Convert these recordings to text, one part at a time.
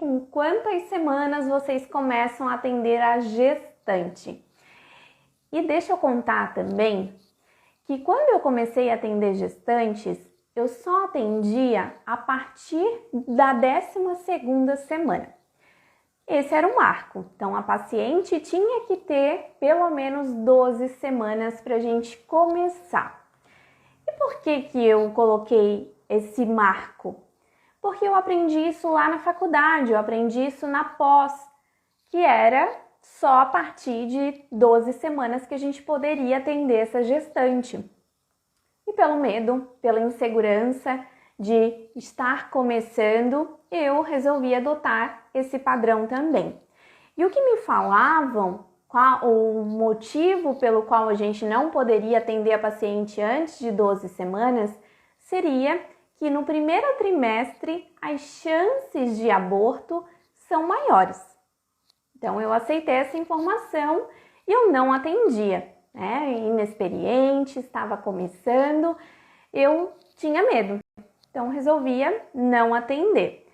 com quantas semanas vocês começam a atender a gestante. E deixa eu contar também que quando eu comecei a atender gestantes, eu só atendia a partir da 12ª semana. Esse era o marco. Então, a paciente tinha que ter pelo menos 12 semanas para a gente começar. E por que eu coloquei esse marco? Porque eu aprendi isso lá na faculdade, eu aprendi isso na pós, que era só a partir de 12 semanas que a gente poderia atender essa gestante. E pelo medo, pela insegurança de estar começando, eu resolvi adotar esse padrão também. E o que me falavam, o motivo pelo qual a gente não poderia atender a paciente antes de 12 semanas, seria que no primeiro trimestre as chances de aborto são maiores. Então eu aceitei essa informação e eu não atendia, né? Inexperiente, estava começando, eu tinha medo. Então resolvia não atender.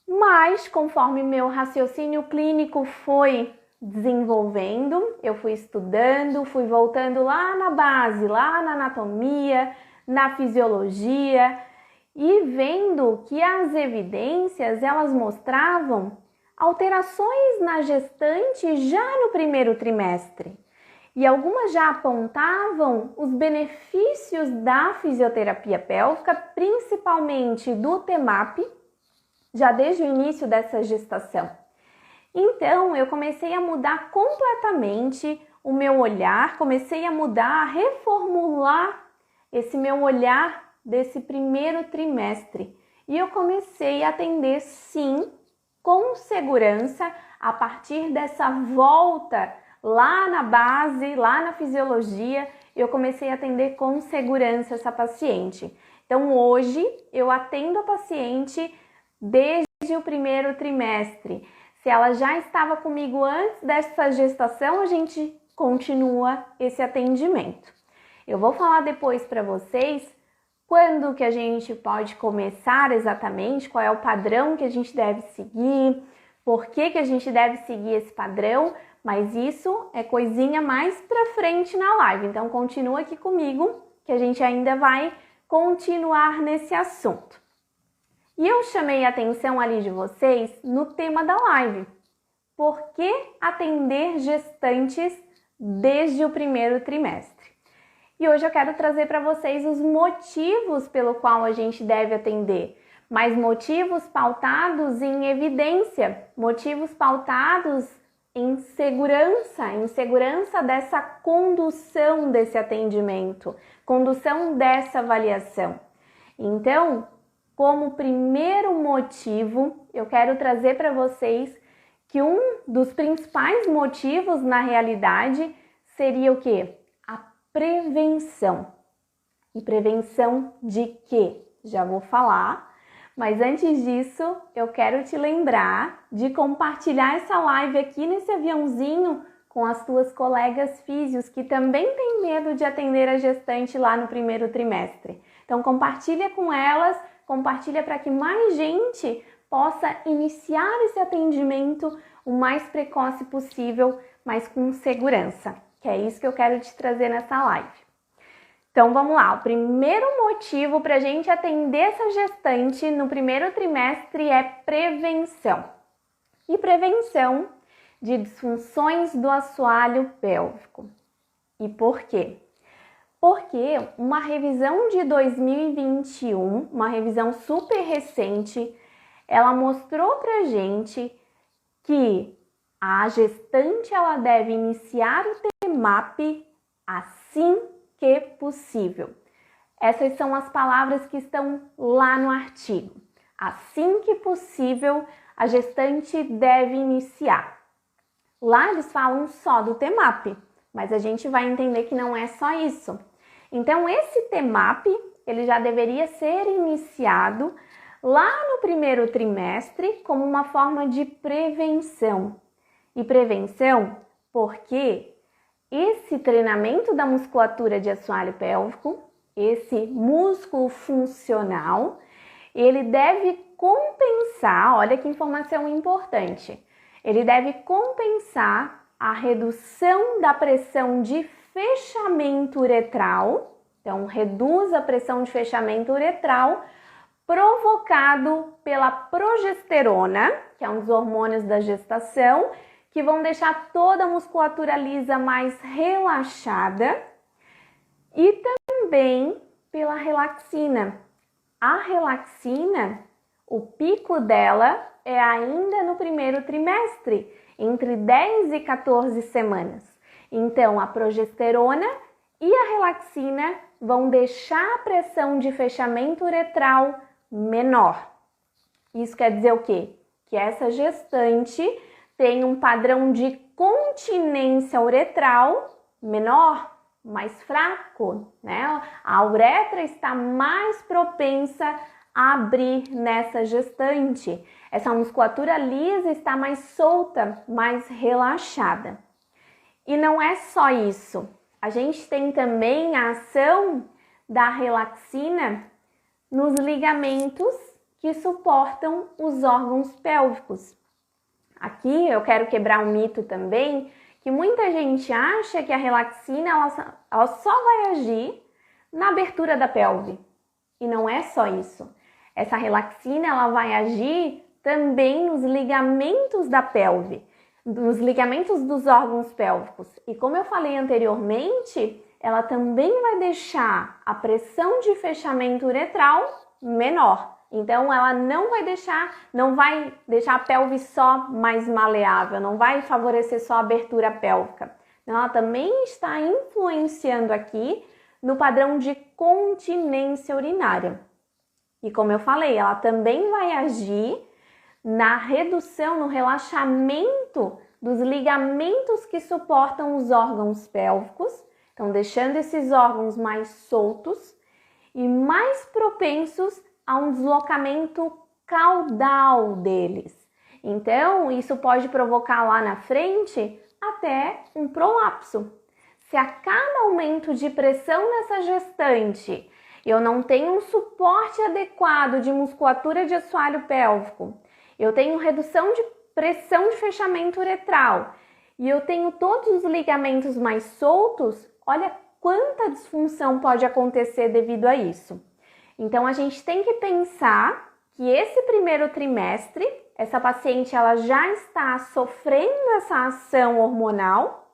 Mas conforme meu raciocínio clínico foi desenvolvendo, eu fui estudando, fui voltando lá na base, lá na anatomia, na fisiologia e vendo que as evidências elas mostravam alterações na gestante já no primeiro trimestre. E algumas já apontavam os benefícios da fisioterapia pélvica, principalmente do TEMAP, já desde o início dessa gestação. Então, eu comecei a mudar completamente o meu olhar, comecei a mudar, a reformular esse meu olhar desse primeiro trimestre. E eu comecei a atender, sim, com segurança, a partir dessa volta lá na base, lá na fisiologia, eu comecei a atender com segurança essa paciente. Então, hoje, eu atendo a paciente desde o primeiro trimestre. Se ela já estava comigo antes dessa gestação, a gente continua esse atendimento. Eu vou falar depois para vocês quando que a gente pode começar exatamente, qual é o padrão que a gente deve seguir, por que a gente deve seguir esse padrão, mas isso é coisinha mais pra frente na live. Então continua aqui comigo que a gente ainda vai continuar nesse assunto. E eu chamei a atenção ali de vocês no tema da live. Por que atender gestantes desde o primeiro trimestre? E hoje eu quero trazer para vocês os motivos pelo qual a gente deve atender, mas motivos pautados em evidência, motivos pautados em segurança dessa condução desse atendimento, condução dessa avaliação. Então, como primeiro motivo, eu quero trazer para vocês que um dos principais motivos na realidade seria o quê? A prevenção. E prevenção de quê? Já vou falar, mas antes disso, eu quero te lembrar de compartilhar essa live aqui nesse aviãozinho com as tuas colegas físios que também têm medo de atender a gestante lá no primeiro trimestre. Então compartilha com elas, compartilha para que mais gente possa iniciar esse atendimento o mais precoce possível, mas com segurança, que é isso que eu quero te trazer nessa live. Então vamos lá, o primeiro motivo para a gente atender essa gestante no primeiro trimestre é prevenção. E prevenção de disfunções do assoalho pélvico. E por quê? Porque uma revisão de 2021, uma revisão super recente, ela mostrou pra gente que a gestante ela deve iniciar o TEMAP assim que possível. Essas são as palavras que estão lá no artigo. Assim que possível, a gestante deve iniciar. Lá eles falam só do TEMAP, mas a gente vai entender que não é só isso. Então, esse TEMAP, ele já deveria ser iniciado lá no primeiro trimestre como uma forma de prevenção. E prevenção porque esse treinamento da musculatura de assoalho pélvico, esse músculo funcional, ele deve compensar, olha que informação importante, ele deve compensar a redução da pressão de fechamento uretral, então reduz a pressão de fechamento uretral provocado pela progesterona, que é um dos hormônios da gestação, que vão deixar toda a musculatura lisa mais relaxada, e também pela relaxina. A relaxina, o pico dela é ainda no primeiro trimestre, entre 10 e 14 semanas. Então, a progesterona e a relaxina vão deixar a pressão de fechamento uretral menor. Isso quer dizer o quê? Que essa gestante tem um padrão de continência uretral menor, mais fraco, né? A uretra está mais propensa a abrir nessa gestante. Essa musculatura lisa está mais solta, mais relaxada. E não é só isso. A gente tem também a ação da relaxina nos ligamentos que suportam os órgãos pélvicos. Aqui eu quero quebrar um mito também, que muita gente acha que a relaxina ela só vai agir na abertura da pelve. E não é só isso. Essa relaxina ela vai agir também nos ligamentos da pelve, nos ligamentos dos órgãos pélvicos. E como eu falei anteriormente, ela também vai deixar a pressão de fechamento uretral menor. Então, ela não vai deixar a pelve só mais maleável, não vai favorecer só a abertura pélvica. Então, ela também está influenciando aqui no padrão de continência urinária. E como eu falei, ela também vai agir na redução, no relaxamento dos ligamentos que suportam os órgãos pélvicos, então deixando esses órgãos mais soltos e mais propensos a um deslocamento caudal deles. Então, isso pode provocar lá na frente até um prolapso. Se a cada aumento de pressão nessa gestante eu não tenho um suporte adequado de musculatura de assoalho pélvico, eu tenho redução de pressão de fechamento uretral e eu tenho todos os ligamentos mais soltos, olha quanta disfunção pode acontecer devido a isso. Então, a gente tem que pensar que esse primeiro trimestre, essa paciente ela já está sofrendo essa ação hormonal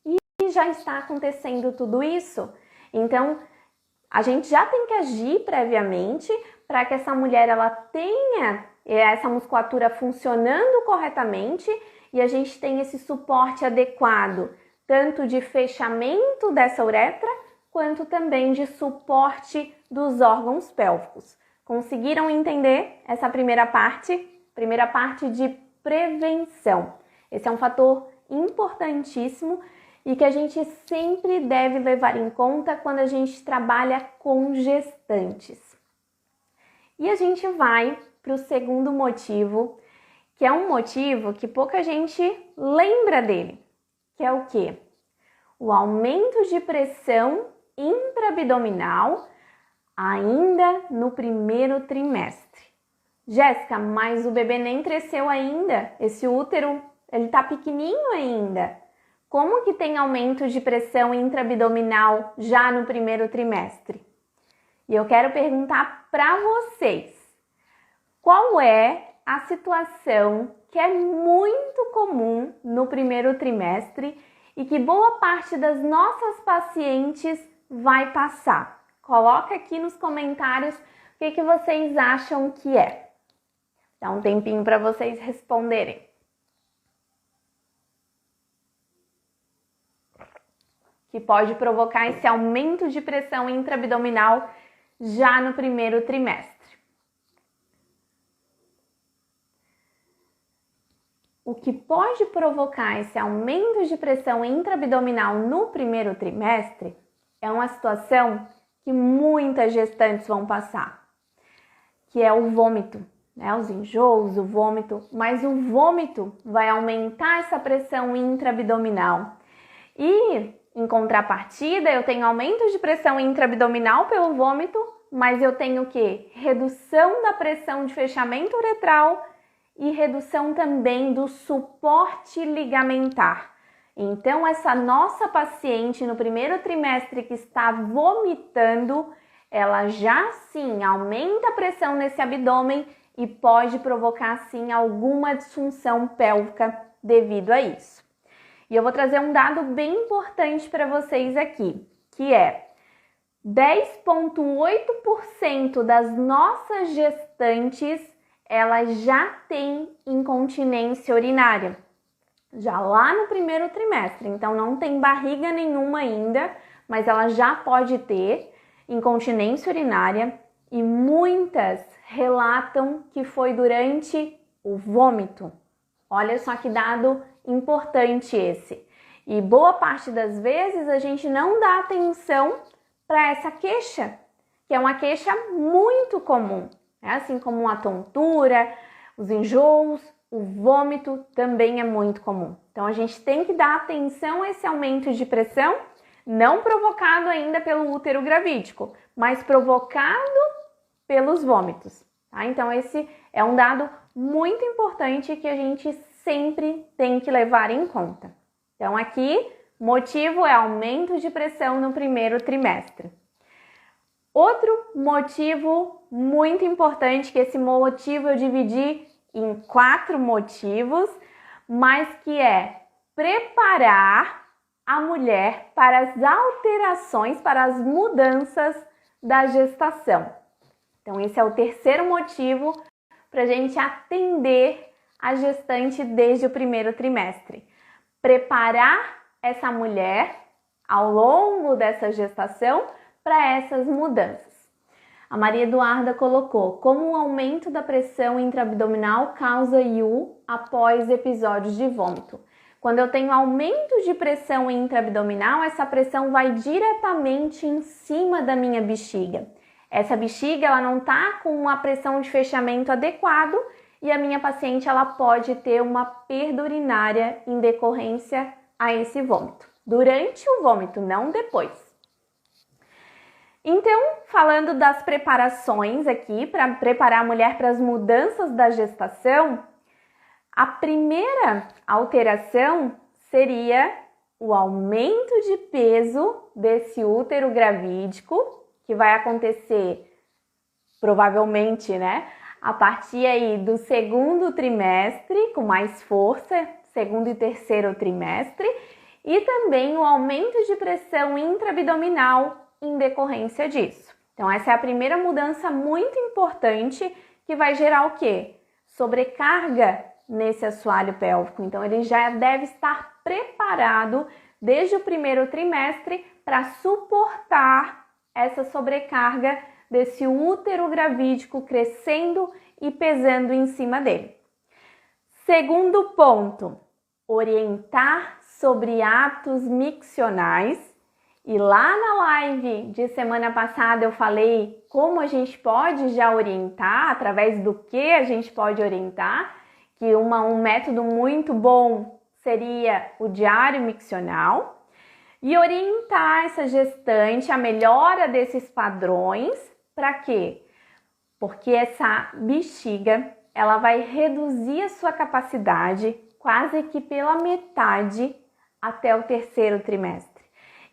e já está acontecendo tudo isso. Então, a gente já tem que agir previamente para que essa mulher ela tenha essa musculatura funcionando corretamente e a gente tenha esse suporte adequado, tanto de fechamento dessa uretra, quanto também de suporte dos órgãos pélvicos. Conseguiram entender essa primeira parte? Primeira parte de prevenção. Esse é um fator importantíssimo e que a gente sempre deve levar em conta quando a gente trabalha com gestantes. E a gente vai para o segundo motivo, que é um motivo que pouca gente lembra dele, que é o quê? O aumento de pressão intraabdominal ainda no primeiro trimestre. Jéssica, mas o bebê nem cresceu ainda, esse útero, ele tá pequenininho ainda. Como que tem aumento de pressão intraabdominal já no primeiro trimestre? E eu quero perguntar para vocês, qual é a situação que é muito comum no primeiro trimestre e que boa parte das nossas pacientes vai passar? Coloca aqui nos comentários o que vocês acham que é. Dá um tempinho para vocês responderem. Que pode provocar esse aumento de pressão intraabdominal já no primeiro trimestre. O que pode provocar esse aumento de pressão intraabdominal no primeiro trimestre é uma situação que muitas gestantes vão passar, que é o vômito, né? Os enjoos, o vômito, mas o vômito vai aumentar essa pressão intraabdominal. E, em contrapartida, eu tenho aumento de pressão intraabdominal pelo vômito, mas eu tenho o quê? Redução da pressão de fechamento uretral e redução também do suporte ligamentar. Então, essa nossa paciente no primeiro trimestre que está vomitando, ela já sim aumenta a pressão nesse abdômen e pode provocar sim alguma disfunção pélvica devido a isso. E eu vou trazer um dado bem importante para vocês aqui, que é 10,8% das nossas gestantes, elas já têm incontinência urinária, já lá no primeiro trimestre. Então não tem barriga nenhuma ainda, mas ela já pode ter incontinência urinária e muitas relatam que foi durante o vômito. Olha só que dado importante esse. E boa parte das vezes a gente não dá atenção para essa queixa, que é uma queixa muito comum, né? Assim como a tontura, os enjoos, o vômito também é muito comum. Então a gente tem que dar atenção a esse aumento de pressão, não provocado ainda pelo útero gravídico, mas provocado pelos vômitos, tá? Então esse é um dado muito importante que a gente sempre tem que levar em conta. Então aqui, motivo é aumento de pressão no primeiro trimestre. Outro motivo muito importante, que esse motivo eu dividi em 4 motivos, mas que é preparar a mulher para as alterações, para as mudanças da gestação. Então esse é o terceiro motivo para a gente atender a gestante desde o primeiro trimestre. Preparar essa mulher ao longo dessa gestação para essas mudanças. A Maria Eduarda colocou como o aumento da pressão intraabdominal causa IU após episódios de vômito. Quando eu tenho aumento de pressão intraabdominal, essa pressão vai diretamente em cima da minha bexiga. Essa bexiga ela não está com uma pressão de fechamento adequado e a minha paciente ela pode ter uma perda urinária em decorrência a esse vômito. Durante o vômito, não depois. Então, falando das preparações aqui, para preparar a mulher para as mudanças da gestação, a primeira alteração seria o aumento de peso desse útero gravídico, que vai acontecer provavelmente, né, a partir aí do segundo trimestre, com mais força, segundo e terceiro trimestre, e também o aumento de pressão intraabdominal em decorrência disso. Então essa é a primeira mudança muito importante que vai gerar o quê? Sobrecarga nesse assoalho pélvico. Então ele já deve estar preparado desde o primeiro trimestre para suportar essa sobrecarga desse útero gravídico crescendo e pesando em cima dele. Segundo ponto, orientar sobre atos miccionais. E lá na live de semana passada eu falei como a gente pode já orientar, através do que a gente pode orientar, que um método muito bom seria o diário miccional, e orientar essa gestante a melhora desses padrões. Para quê? Porque essa bexiga ela vai reduzir a sua capacidade quase que pela metade até o terceiro trimestre.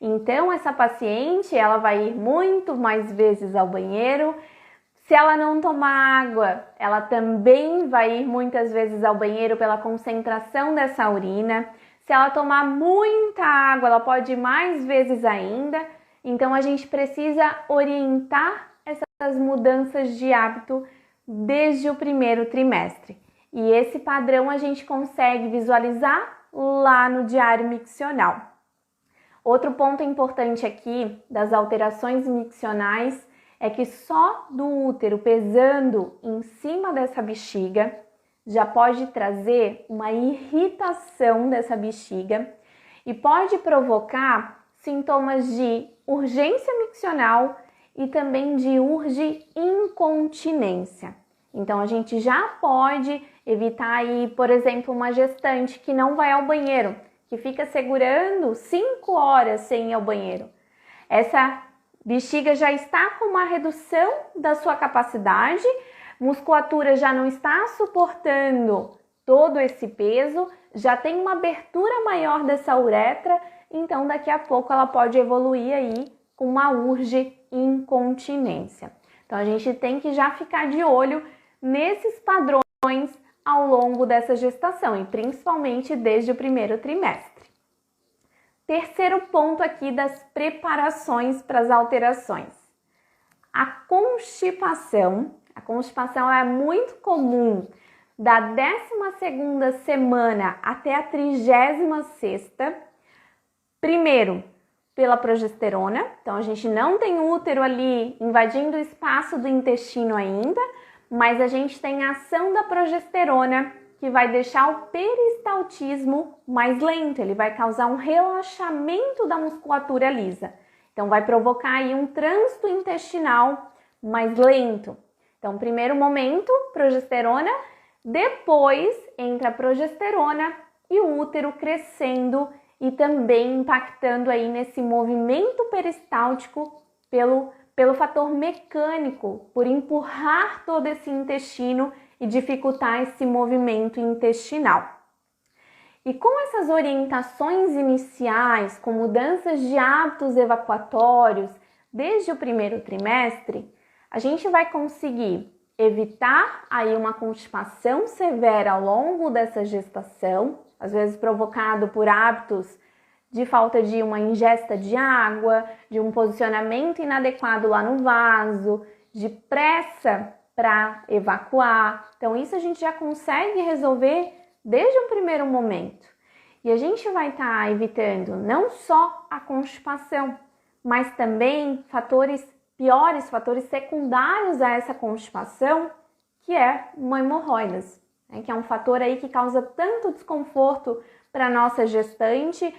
Então, essa paciente, ela vai ir muito mais vezes ao banheiro. Se ela não tomar água, ela também vai ir muitas vezes ao banheiro pela concentração dessa urina. Se ela tomar muita água, ela pode ir mais vezes ainda. Então, a gente precisa orientar essas mudanças de hábito desde o primeiro trimestre. E esse padrão a gente consegue visualizar lá no diário miccional. Outro ponto importante aqui das alterações miccionais é que só do útero pesando em cima dessa bexiga já pode trazer uma irritação dessa bexiga e pode provocar sintomas de urgência miccional e também de incontinência. Então a gente já pode evitar aí, por exemplo, uma gestante que não vai ao banheiro, que fica segurando 5 horas sem ir ao banheiro. Essa bexiga já está com uma redução da sua capacidade, musculatura já não está suportando todo esse peso, já tem uma abertura maior dessa uretra, então daqui a pouco ela pode evoluir aí com uma urge incontinência. Então a gente tem que já ficar de olho nesses padrões ao longo dessa gestação e principalmente desde o primeiro trimestre. Terceiro ponto aqui das preparações para as alterações. A constipação. A constipação é muito comum da 12ª semana até a 36ª. Primeiro, pela progesterona. Então, a gente não tem útero ali invadindo o espaço do intestino ainda, mas a gente tem a ação da progesterona que vai deixar o peristaltismo mais lento. Ele vai causar um relaxamento da musculatura lisa. Então, vai provocar aí um trânsito intestinal mais lento. Então, primeiro momento, progesterona, depois entra a progesterona e o útero crescendo e também impactando aí nesse movimento peristáltico pelo fator mecânico, por empurrar todo esse intestino e dificultar esse movimento intestinal. E com essas orientações iniciais, com mudanças de hábitos evacuatórios desde o primeiro trimestre, a gente vai conseguir evitar aí uma constipação severa ao longo dessa gestação, às vezes provocado por hábitos de falta de uma ingesta de água, de um posicionamento inadequado lá no vaso, de pressa para evacuar. Então isso a gente já consegue resolver desde o primeiro momento. E a gente vai estar evitando não só a constipação, mas também fatores piores, fatores secundários a essa constipação, que é uma hemorroidas, né? Que é um fator aí que causa tanto desconforto para a nossa gestante,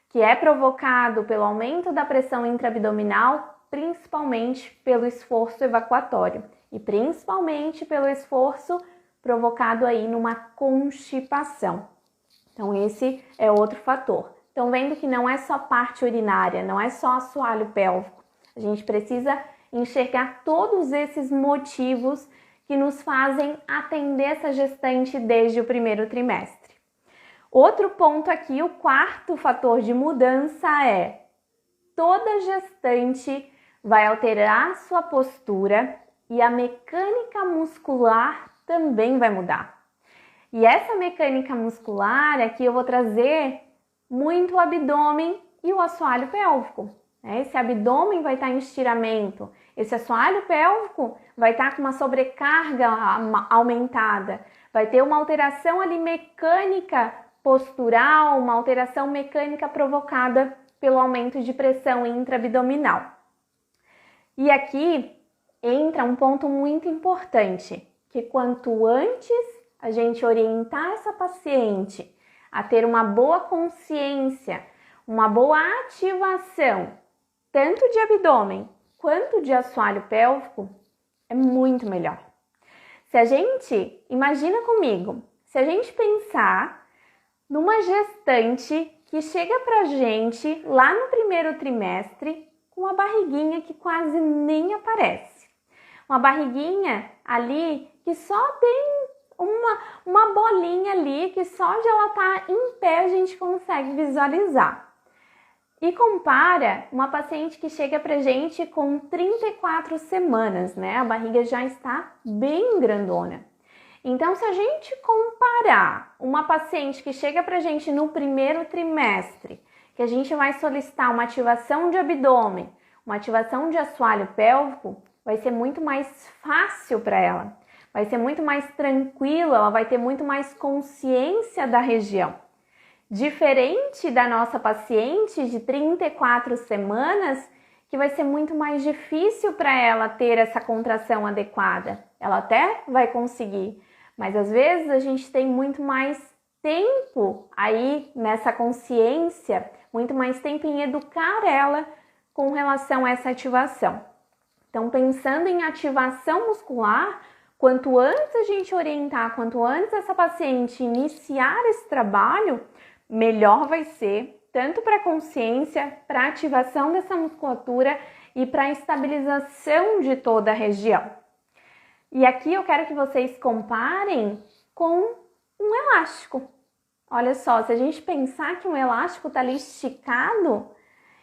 que é provocado pelo aumento da pressão intraabdominal, principalmente pelo esforço evacuatório e principalmente pelo esforço provocado aí numa constipação. Então esse é outro fator. Então vendo que não é só parte urinária, não é só assoalho pélvico, a gente precisa enxergar todos esses motivos que nos fazem atender essa gestante desde o primeiro trimestre. Outro ponto aqui, o quarto fator de mudança é: toda gestante vai alterar sua postura e a mecânica muscular também vai mudar. E essa mecânica muscular aqui eu vou trazer muito o abdômen e o assoalho pélvico. Esse abdômen vai estar em estiramento, esse assoalho pélvico vai estar com uma sobrecarga aumentada, vai ter uma alteração ali mecânica postural, uma alteração mecânica provocada pelo aumento de pressão intraabdominal. E aqui entra um ponto muito importante, que quanto antes a gente orientar essa paciente a ter uma boa consciência, uma boa ativação, tanto de abdômen quanto de assoalho pélvico, é muito melhor. Se a gente, imagina comigo, se a gente pensar numa gestante que chega pra gente lá no primeiro trimestre com uma barriguinha que quase nem aparece. Uma barriguinha ali que só tem uma bolinha ali que só de ela estar em pé a gente consegue visualizar. E compara uma paciente que chega pra gente com 34 semanas, né? A barriga já está bem grandona. Então, se a gente comparar uma paciente que chega pra gente no primeiro trimestre, que a gente vai solicitar uma ativação de abdômen, uma ativação de assoalho pélvico, vai ser muito mais fácil para ela. Vai ser muito mais tranquilo, ela vai ter muito mais consciência da região. Diferente da nossa paciente de 34 semanas, que vai ser muito mais difícil para ela ter essa contração adequada. Ela até vai conseguir, mas às vezes a gente tem muito mais tempo aí nessa consciência, muito mais tempo em educar ela com relação a essa ativação. Então, pensando em ativação muscular, quanto antes a gente orientar, quanto antes essa paciente iniciar esse trabalho, melhor vai ser, tanto para a consciência, para a ativação dessa musculatura e para a estabilização de toda a região. E aqui eu quero que vocês comparem com um elástico. Olha só, se a gente pensar que um elástico está ali esticado,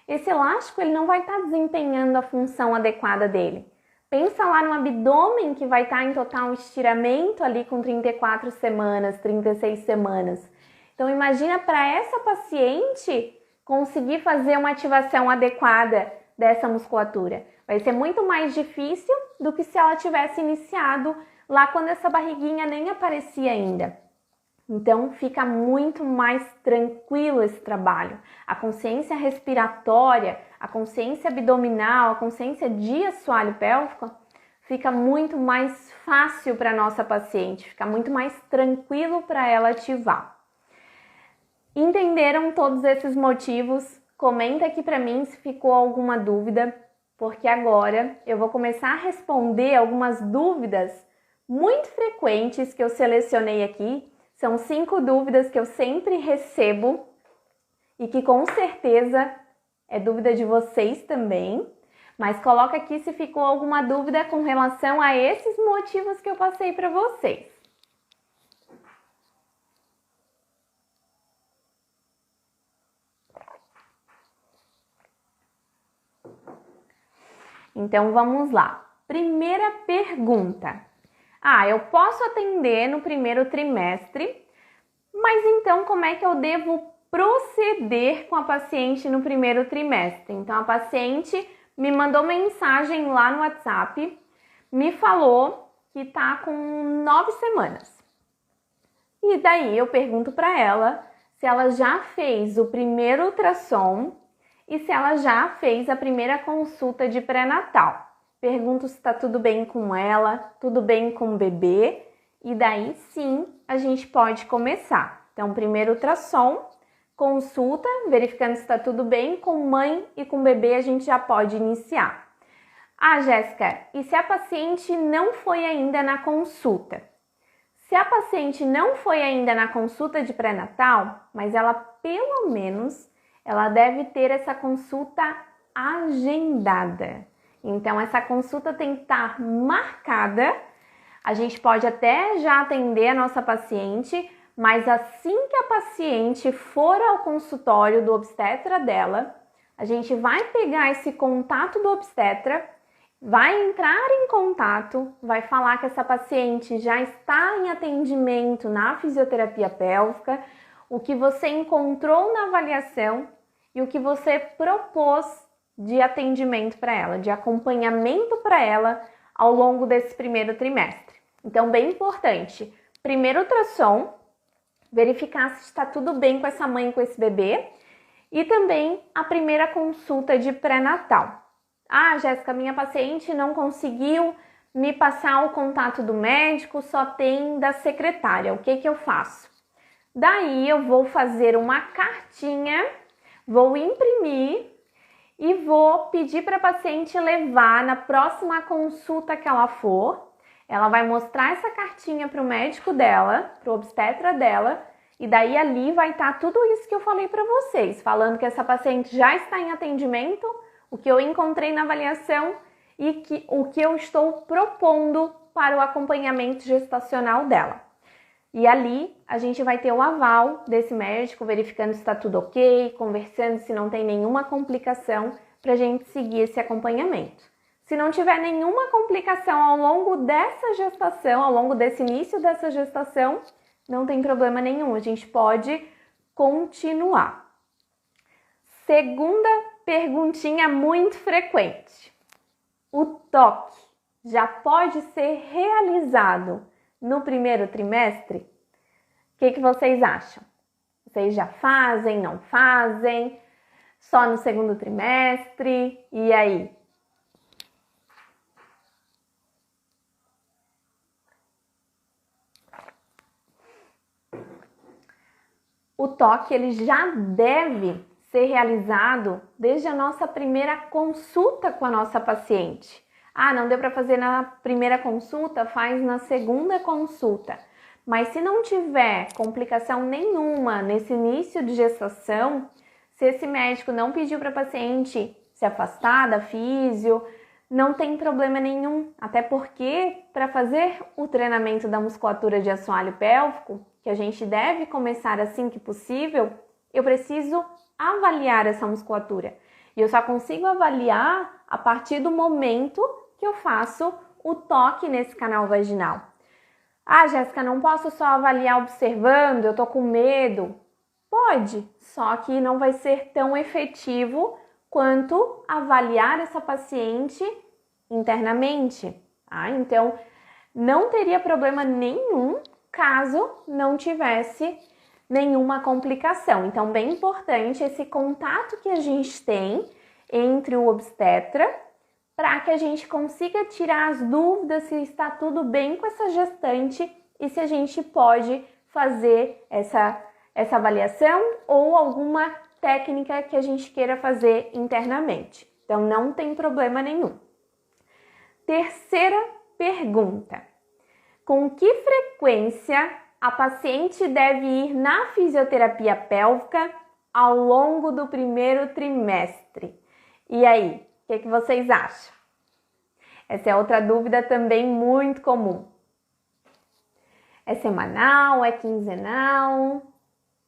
esse elástico ele não vai estar desempenhando a função adequada dele. Pensa lá no abdômen que vai estar em total estiramento ali com 34 semanas, 36 semanas. Então imagina para essa paciente conseguir fazer uma ativação adequada dessa musculatura. Vai ser muito mais difícil do que se ela tivesse iniciado lá quando essa barriguinha nem aparecia ainda. Então fica muito mais tranquilo esse trabalho. A consciência respiratória, a consciência abdominal, a consciência de assoalho pélvico fica muito mais fácil para a nossa paciente, fica muito mais tranquilo para ela ativar. Entenderam todos esses motivos? Comenta aqui para mim se ficou alguma dúvida, porque agora eu vou começar a responder algumas dúvidas muito frequentes que eu selecionei aqui. São 5 dúvidas que eu sempre recebo e que com certeza é dúvida de vocês também. Mas coloca aqui se ficou alguma dúvida com relação a esses motivos que eu passei para vocês. Então vamos lá. Primeira pergunta. Eu posso atender no primeiro trimestre, mas então como é que eu devo proceder com a paciente no primeiro trimestre? Então a paciente me mandou mensagem lá no WhatsApp, me falou que tá com 9 semanas. E daí eu pergunto para ela se ela já fez o primeiro ultrassom e se ela já fez a primeira consulta de pré-natal. Pergunto se está tudo bem com ela, tudo bem com o bebê, e daí sim a gente pode começar. Então, primeiro ultrassom, consulta, verificando se está tudo bem, com mãe e com bebê a gente já pode iniciar. Jéssica, e se a paciente não foi ainda na consulta? Se a paciente não foi ainda na consulta de pré-natal, mas ela pelo menos ela deve ter essa consulta agendada. Então, essa consulta tem que estar marcada. A gente pode até já atender a nossa paciente, mas assim que a paciente for ao consultório do obstetra dela, a gente vai pegar esse contato do obstetra, vai entrar em contato, vai falar que essa paciente já está em atendimento na fisioterapia pélvica, o que você encontrou na avaliação e o que você propôs de atendimento para ela, de acompanhamento para ela ao longo desse primeiro trimestre. Então, bem importante, primeiro ultrassom, verificar se está tudo bem com essa mãe e com esse bebê, e também a primeira consulta de pré-natal. Jéssica, minha paciente não conseguiu me passar o contato do médico, só tem da secretária, o que eu faço? Daí eu vou fazer uma cartinha, vou imprimir e vou pedir para a paciente levar na próxima consulta que ela for. Ela vai mostrar essa cartinha para o médico dela, para o obstetra dela, e daí ali vai estar tudo isso que eu falei para vocês, falando que essa paciente já está em atendimento, o que eu encontrei na avaliação e o que eu estou propondo para o acompanhamento gestacional dela. E ali a gente vai ter o aval desse médico, verificando se está tudo ok, conversando se não tem nenhuma complicação para a gente seguir esse acompanhamento. Se não tiver nenhuma complicação ao longo dessa gestação, ao longo desse início dessa gestação, não tem problema nenhum, a gente pode continuar. Segunda perguntinha muito frequente. O toque já pode ser realizado no primeiro trimestre? O que vocês acham? Vocês já fazem, não fazem? Só no segundo trimestre? E aí? O toque ele já deve ser realizado desde a nossa primeira consulta com a nossa paciente. Não deu para fazer na primeira consulta, faz na segunda consulta. Mas se não tiver complicação nenhuma nesse início de gestação, se esse médico não pediu para a paciente se afastar da físio, não tem problema nenhum. Até porque para fazer o treinamento da musculatura de assoalho pélvico, que a gente deve começar assim que possível, eu preciso avaliar essa musculatura. E eu só consigo avaliar a partir do momento que eu faço o toque nesse canal vaginal. Ah, Jéssica, não posso só avaliar observando, eu tô com medo. Pode, só que não vai ser tão efetivo quanto avaliar essa paciente internamente. Tá? Então, não teria problema nenhum caso não tivesse nenhuma complicação. Então, bem importante esse contato que a gente tem entre o obstetra para que a gente consiga tirar as dúvidas se está tudo bem com essa gestante e se a gente pode fazer essa avaliação ou alguma técnica que a gente queira fazer internamente. Então, não tem problema nenhum. Terceira pergunta: com que frequência a paciente deve ir na fisioterapia pélvica ao longo do primeiro trimestre? E aí, o que vocês acham? Essa é outra dúvida também muito comum. É semanal? É quinzenal?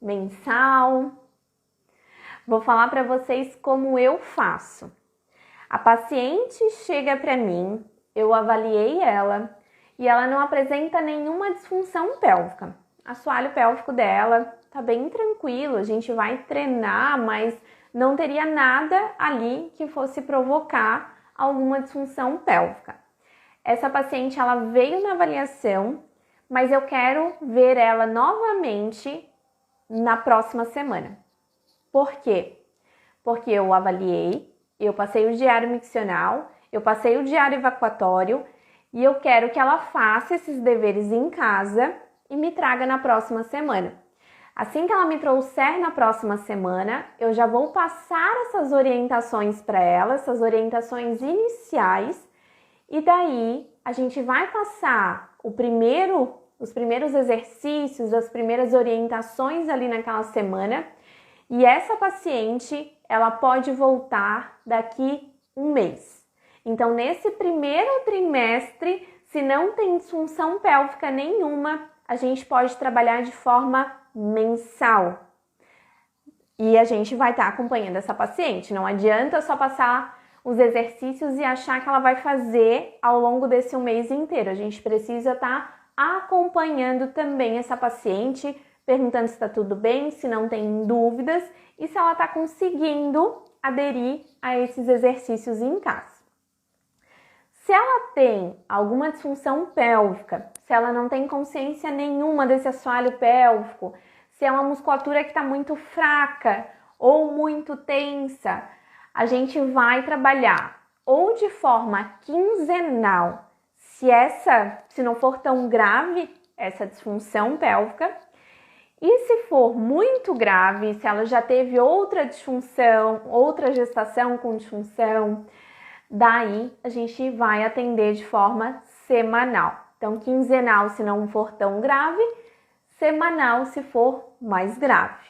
Mensal? Vou falar para vocês como eu faço. A paciente chega para mim, eu avaliei ela e ela não apresenta nenhuma disfunção pélvica. O assoalho pélvico dela tá bem tranquilo, a gente vai treinar, mas não teria nada ali que fosse provocar alguma disfunção pélvica. Essa paciente, ela veio na avaliação, mas eu quero ver ela novamente na próxima semana. Por quê? Porque eu avaliei, eu passei o diário miccional, eu passei o diário evacuatório e eu quero que ela faça esses deveres em casa e me traga na próxima semana. Assim que ela me trouxer na próxima semana, eu já vou passar essas orientações para ela, essas orientações iniciais, e daí a gente vai passar os primeiros exercícios, as primeiras orientações ali naquela semana, e essa paciente, ela pode voltar daqui um mês. Então, nesse primeiro trimestre, se não tem disfunção pélvica nenhuma, a gente pode trabalhar de forma mensal. E a gente vai estar acompanhando essa paciente. Não adianta só passar os exercícios e achar que ela vai fazer ao longo desse um mês inteiro. A gente precisa estar acompanhando também essa paciente, perguntando se está tudo bem, se não tem dúvidas e se ela está conseguindo aderir a esses exercícios em casa. Se ela tem alguma disfunção pélvica, se ela não tem consciência nenhuma desse assoalho pélvico, se é uma musculatura que está muito fraca ou muito tensa, a gente vai trabalhar ou de forma quinzenal, se não for tão grave essa disfunção pélvica, e se for muito grave, se ela já teve outra disfunção, outra gestação com disfunção, daí a gente vai atender de forma semanal. Então, quinzenal se não for tão grave, semanal se for mais grave.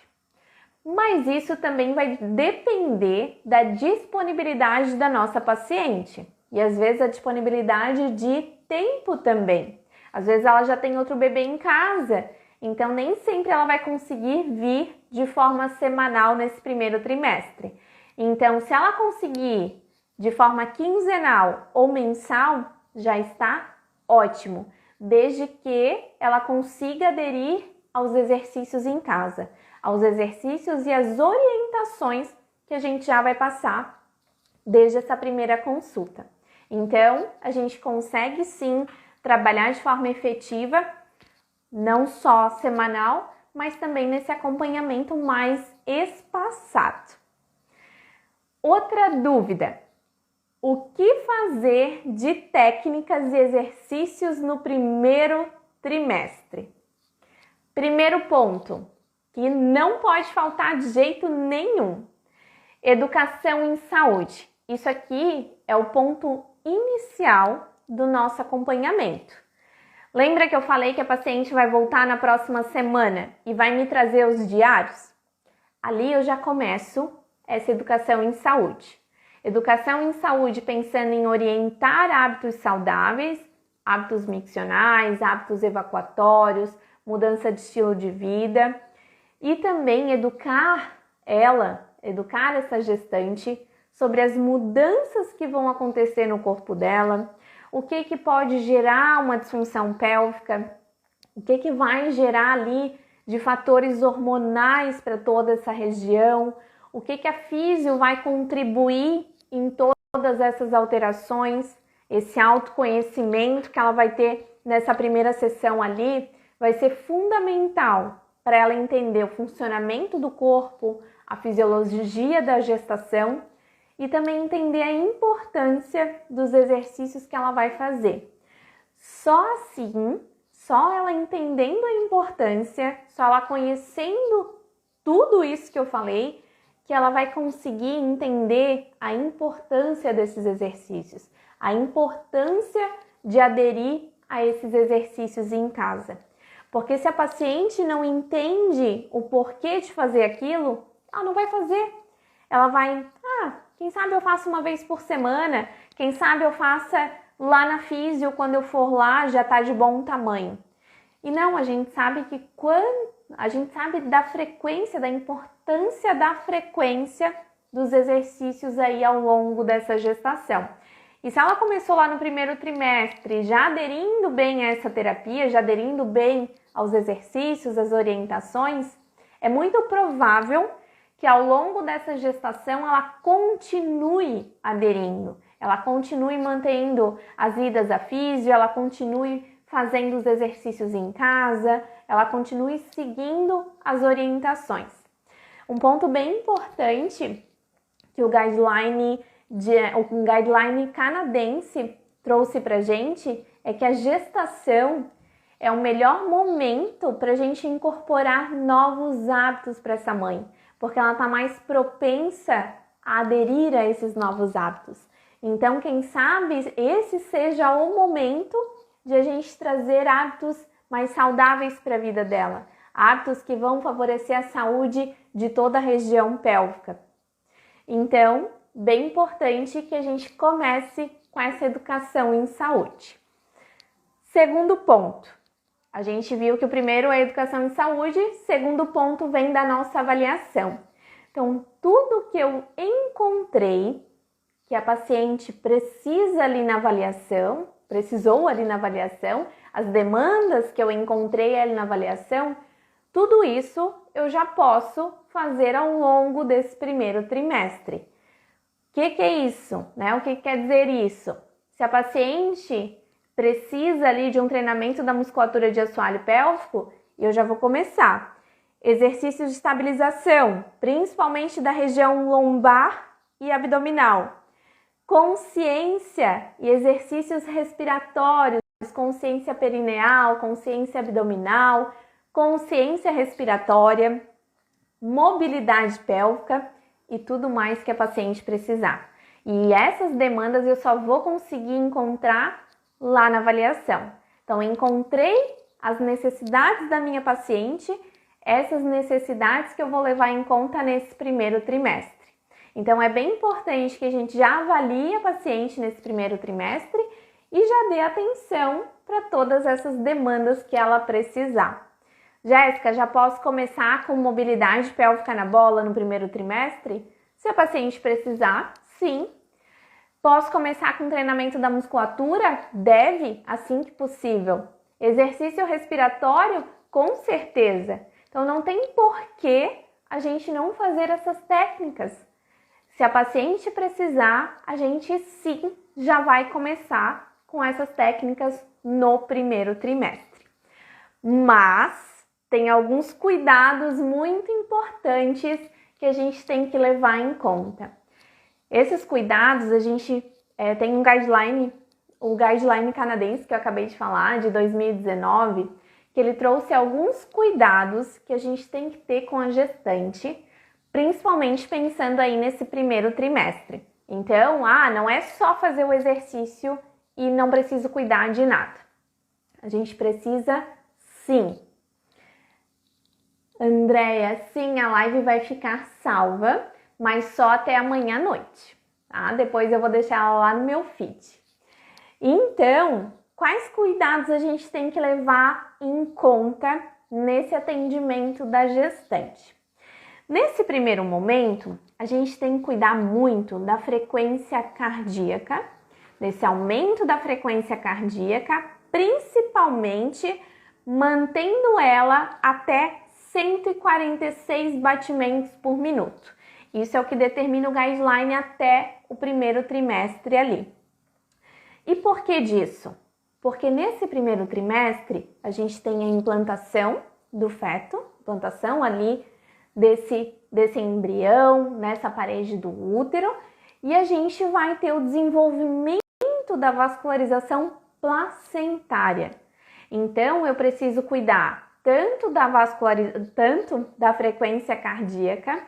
Mas isso também vai depender da disponibilidade da nossa paciente. E às vezes a disponibilidade de tempo também. Às vezes ela já tem outro bebê em casa, então nem sempre ela vai conseguir vir de forma semanal nesse primeiro trimestre. Então, se ela conseguir de forma quinzenal ou mensal, já está ótimo, desde que ela consiga aderir aos exercícios em casa, aos exercícios e às orientações que a gente já vai passar desde essa primeira consulta. Então, a gente consegue sim trabalhar de forma efetiva, não só semanal, mas também nesse acompanhamento mais espaçado. Outra dúvida: o que fazer de técnicas e exercícios no primeiro trimestre? Primeiro ponto, que não pode faltar de jeito nenhum: educação em saúde. Isso aqui é o ponto inicial do nosso acompanhamento. Lembra que eu falei que a paciente vai voltar na próxima semana e vai me trazer os diários? Ali eu já começo essa educação em saúde. Educação em saúde pensando em orientar hábitos saudáveis, hábitos miccionais, hábitos evacuatórios, mudança de estilo de vida e também educar essa gestante sobre as mudanças que vão acontecer no corpo dela, o que pode gerar uma disfunção pélvica, o que vai gerar ali de fatores hormonais para toda essa região, o que a físio vai contribuir em todas essas alterações, esse autoconhecimento que ela vai ter nessa primeira sessão ali, vai ser fundamental para ela entender o funcionamento do corpo, a fisiologia da gestação e também entender a importância dos exercícios que ela vai fazer. Só assim, só ela entendendo a importância, só ela conhecendo tudo isso que eu falei, que ela vai conseguir entender a importância desses exercícios, a importância de aderir a esses exercícios em casa. Porque se a paciente não entende o porquê de fazer aquilo, ela não vai fazer. Ela vai, quem sabe eu faço uma vez por semana, quem sabe eu faça lá na físio, quando eu for lá já tá de bom tamanho. E não, a gente sabe que a gente sabe da frequência, da importância da frequência dos exercícios aí ao longo dessa gestação. E se ela começou lá no primeiro trimestre, já aderindo bem a essa terapia, já aderindo bem aos exercícios, às orientações, é muito provável que ao longo dessa gestação ela continue aderindo, ela continue mantendo as idas à físio, ela continue fazendo os exercícios em casa, ela continue seguindo as orientações. Um ponto bem importante que o guideline canadense trouxe pra gente é que a gestação é o melhor momento para a gente incorporar novos hábitos para essa mãe, porque ela está mais propensa a aderir a esses novos hábitos. Então, quem sabe esse seja o momento de a gente trazer hábitos mais saudáveis para a vida dela, hábitos que vão favorecer a saúde de toda a região pélvica. Então, bem importante que a gente comece com essa educação em saúde. Segundo ponto, a gente viu que o primeiro é a educação em saúde, segundo ponto vem da nossa avaliação. Então, tudo que eu encontrei que a paciente precisou ali na avaliação, as demandas que eu encontrei ali na avaliação, tudo isso eu já posso fazer ao longo desse primeiro trimestre. O que é isso? O que quer dizer isso? Se a paciente precisa ali de um treinamento da musculatura de assoalho pélvico, eu já vou começar. Exercícios de estabilização, principalmente da região lombar e abdominal. Consciência e exercícios respiratórios, consciência perineal, consciência abdominal, consciência respiratória, mobilidade pélvica e tudo mais que a paciente precisar. E essas demandas eu só vou conseguir encontrar lá na avaliação. Então, encontrei as necessidades da minha paciente, essas necessidades que eu vou levar em conta nesse primeiro trimestre. Então, é bem importante que a gente já avalie a paciente nesse primeiro trimestre e já dê atenção para todas essas demandas que ela precisar. Jéssica, já posso começar com mobilidade pélvica na bola no primeiro trimestre? Se a paciente precisar, sim. Posso começar com treinamento da musculatura? Deve, assim que possível. Exercício respiratório? Com certeza. Então, não tem porquê a gente não fazer essas técnicas. Se a paciente precisar, a gente sim já vai começar com essas técnicas no primeiro trimestre. Mas tem alguns cuidados muito importantes que a gente tem que levar em conta. Esses cuidados, a gente tem um guideline, o guideline canadense que eu acabei de falar, de 2019, que ele trouxe alguns cuidados que a gente tem que ter com a gestante, principalmente pensando aí nesse primeiro trimestre. Então, não é só fazer o exercício e não preciso cuidar de nada. A gente precisa sim. Andréia, sim, a live vai ficar salva, mas só até amanhã à noite. tá? Depois eu vou deixar ela lá no meu feed. Então, quais cuidados a gente tem que levar em conta nesse atendimento da gestante? Nesse primeiro momento, a gente tem que cuidar muito da frequência cardíaca, desse aumento da frequência cardíaca, principalmente mantendo ela até 146 batimentos por minuto. Isso é o que determina o guideline até o primeiro trimestre ali. E por que disso? Porque nesse primeiro trimestre a gente tem a implantação do feto, implantação ali desse embrião nessa parede do útero, e a gente vai ter o desenvolvimento da vascularização placentária. Então eu preciso cuidar tanto da frequência cardíaca,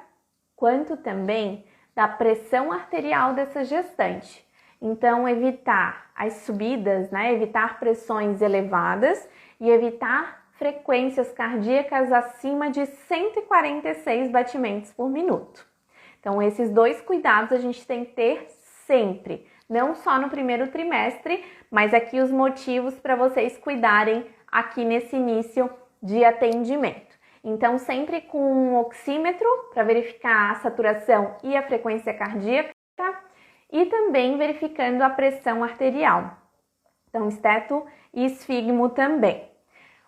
quanto também da pressão arterial dessa gestante. Então evitar as subidas, né? Evitar pressões elevadas e evitar frequências cardíacas acima de 146 batimentos por minuto. Então, esses dois cuidados a gente tem que ter sempre, não só no primeiro trimestre, mas aqui os motivos para vocês cuidarem aqui nesse início de atendimento. Então, sempre com um oxímetro para verificar a saturação e a frequência cardíaca e também verificando a pressão arterial. Então, esteto e esfigmo também.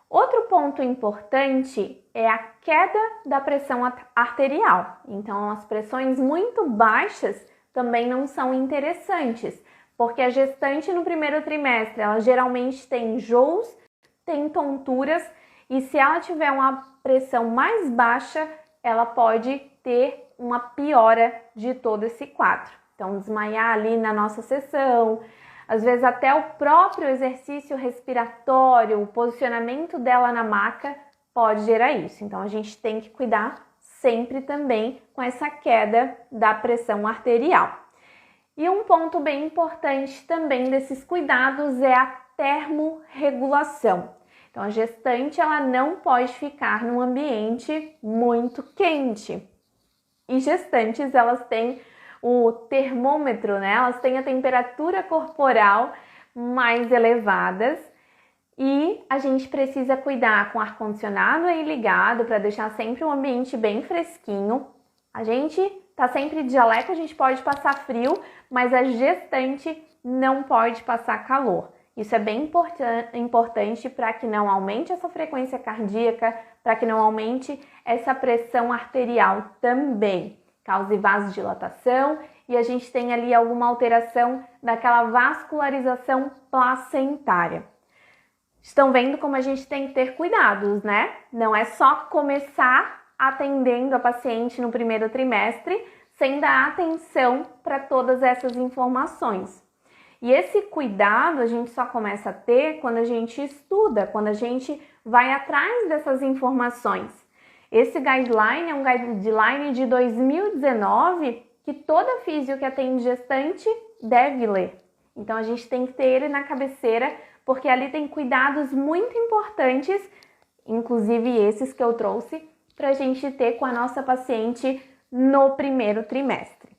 Outro ponto importante é a queda da pressão arterial. Então, as pressões muito baixas também não são interessantes, porque a gestante no primeiro trimestre, ela geralmente tem enjoos, tem tonturas, e se ela tiver uma pressão mais baixa, ela pode ter uma piora de todo esse quadro. Então, desmaiar ali na nossa sessão, às vezes até o próprio exercício respiratório, o posicionamento dela na maca pode gerar isso. Então, a gente tem que cuidar sempre também com essa queda da pressão arterial. E um ponto bem importante também desses cuidados é a termorregulação. Então, a gestante ela não pode ficar num ambiente muito quente. E gestantes, elas têm o termômetro, né? Elas têm a temperatura corporal mais elevadas e a gente precisa cuidar com o ar-condicionado aí ligado para deixar sempre um ambiente bem fresquinho. A gente tá sempre de jaleco, a gente pode passar frio, mas a gestante não pode passar calor. Isso é bem importante para que não aumente essa frequência cardíaca, para que não aumente essa pressão arterial também. Cause vasodilatação e a gente tem ali alguma alteração daquela vascularização placentária. Estão vendo como a gente tem que ter cuidados, né? Não é só começar atendendo a paciente no primeiro trimestre sem dar atenção para todas essas informações. E esse cuidado a gente só começa a ter quando a gente estuda, quando a gente vai atrás dessas informações. Esse guideline é um guideline de 2019 que toda físio que atende gestante deve ler. Então a gente tem que ter ele na cabeceira porque ali tem cuidados muito importantes, inclusive esses que eu trouxe, para a gente ter com a nossa paciente no primeiro trimestre.